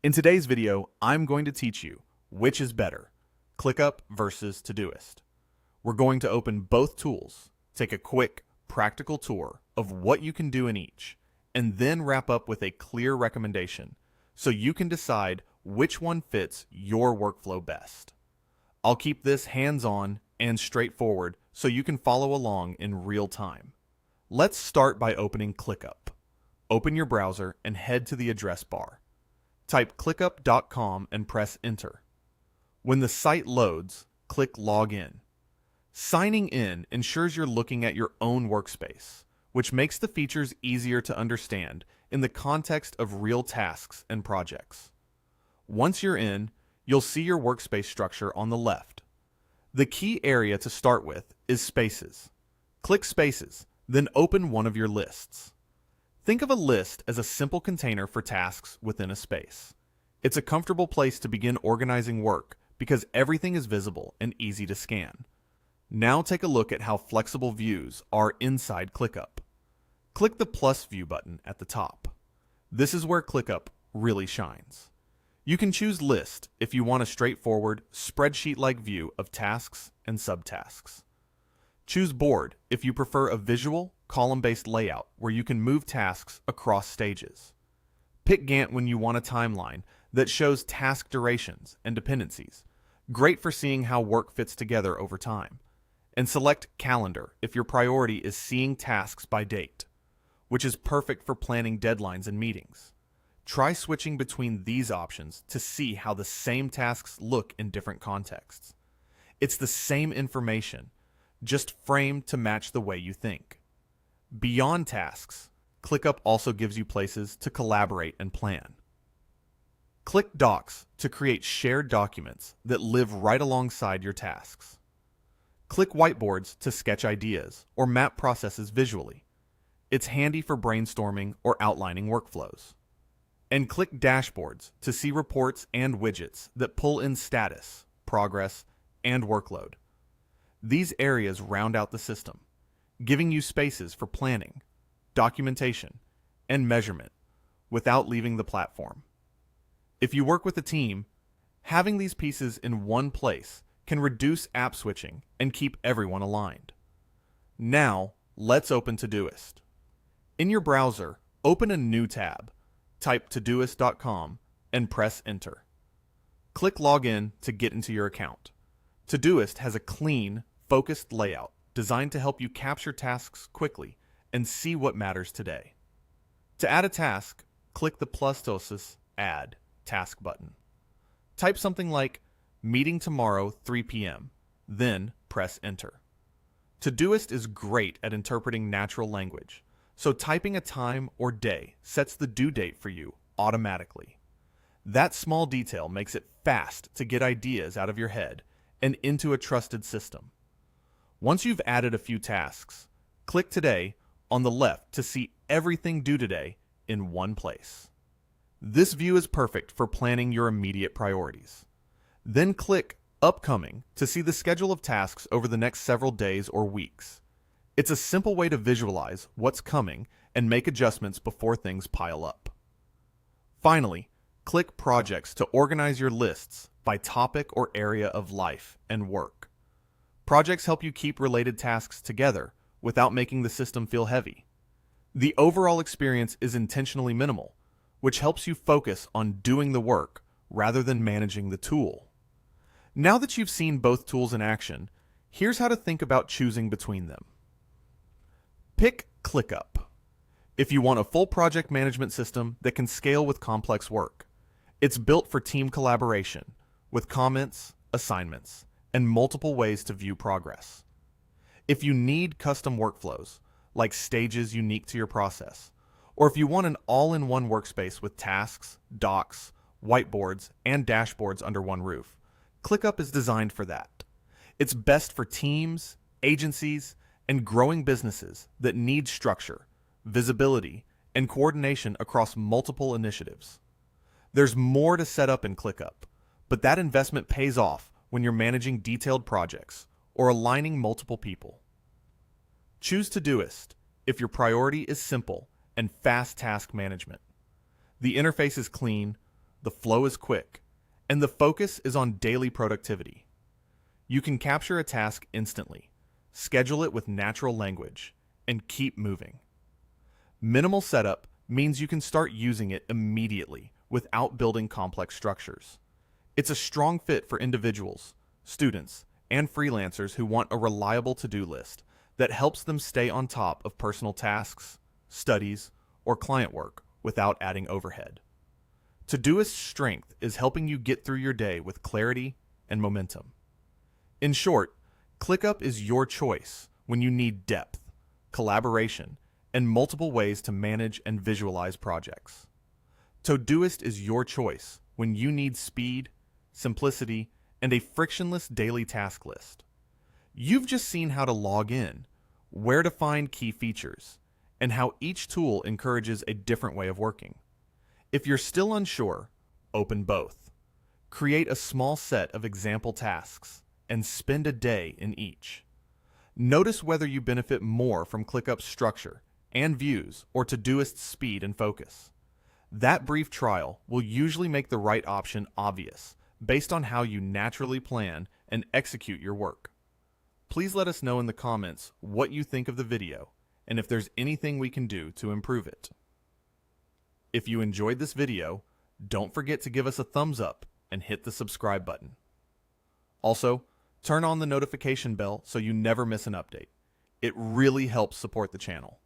In today's video, I'm going to teach you which is better, ClickUp versus Todoist. We're going to open both tools, take a quick, practical tour of what you can do in each, and then wrap up with a clear recommendation so you can decide which one fits your workflow best. I'll keep this hands-on and straightforward so you can follow along in real time. Let's start by opening ClickUp. Open your browser and head to the address bar. Type clickup.com and press enter. When the site loads, click Login. Signing in ensures you're looking at your own workspace, which makes the features easier to understand in the context of real tasks and projects. Once you're in, you'll see your workspace structure on the left. The key area to start with is Spaces. Click Spaces, then open one of your lists. Think of a list as a simple container for tasks within a space. It's a comfortable place to begin organizing work because everything is visible and easy to scan. Now take a look at how flexible views are inside ClickUp. Click the plus view button at the top. This is where ClickUp really shines. You can choose List if you want a straightforward, spreadsheet-like view of tasks and subtasks. Choose Board if you prefer a visual, column-based layout where you can move tasks across stages. Pick Gantt when you want a timeline that shows task durations and dependencies, great for seeing how work fits together over time. And select Calendar if your priority is seeing tasks by date, which is perfect for planning deadlines and meetings. Try switching between these options to see how the same tasks look in different contexts. It's the same information, just framed to match the way you think. Beyond tasks, ClickUp also gives you places to collaborate and plan. Click Docs to create shared documents that live right alongside your tasks. Click Whiteboards to sketch ideas or map processes visually. It's handy for brainstorming or outlining workflows. And click Dashboards to see reports and widgets that pull in status, progress, and workload. These areas round out the system, giving you spaces for planning, documentation, and measurement without leaving the platform. If you work with a team, having these pieces in one place can reduce app switching and keep everyone aligned. Now, let's open Todoist. In your browser, open a new tab, type todoist.com, and press enter. Click Login to get into your account. Todoist has a clean, focused layout designed to help you capture tasks quickly and see what matters today. To add a task, click the +, Add Task button. Type something like Meeting tomorrow 3 p.m., then press enter. Todoist is great at interpreting natural language, so typing a time or day sets the due date for you automatically. That small detail makes it fast to get ideas out of your head and into a trusted system. Once you've added a few tasks, click Today on the left to see everything due today in one place. This view is perfect for planning your immediate priorities. Then click Upcoming to see the schedule of tasks over the next several days or weeks. It's a simple way to visualize what's coming and make adjustments before things pile up. Finally, click Projects to organize your lists by topic or area of life and work. Projects help you keep related tasks together without making the system feel heavy. The overall experience is intentionally minimal, which helps you focus on doing the work rather than managing the tool. Now that you've seen both tools in action, here's how to think about choosing between them. Pick ClickUp if you want a full project management system that can scale with complex work. It's built for team collaboration, with comments, assignments, and multiple ways to view progress. If you need custom workflows, like stages unique to your process, or if you want an all-in-one workspace with tasks, docs, whiteboards, and dashboards under one roof, ClickUp is designed for that. It's best for teams, agencies, and growing businesses that need structure, visibility, and coordination across multiple initiatives. There's more to set up in ClickUp, but that investment pays off when you're managing detailed projects or aligning multiple people. Choose Todoist if your priority is simple and fast task management. The interface is clean, the flow is quick, and the focus is on daily productivity. You can capture a task instantly, schedule it with natural language, and keep moving. Minimal setup means you can start using it immediately without building complex structures. It's a strong fit for individuals, students, and freelancers who want a reliable to-do list that helps them stay on top of personal tasks, studies, or client work without adding overhead. Todoist's strength is helping you get through your day with clarity and momentum. In short, ClickUp is your choice when you need depth, collaboration, and multiple ways to manage and visualize projects. Todoist is your choice when you need speed, simplicity, and a frictionless daily task list. You've just seen how to log in, where to find key features, and how each tool encourages a different way of working. If you're still unsure, open both. Create a small set of example tasks and spend a day in each. Notice whether you benefit more from ClickUp's structure and views or Todoist's speed and focus. That brief trial will usually make the right option obvious based on how you naturally plan and execute your work. Please let us know in the comments what you think of the video and if there's anything we can do to improve it. If you enjoyed this video, don't forget to give us a thumbs up and hit the subscribe button. Also, turn on the notification bell so you never miss an update. It really helps support the channel.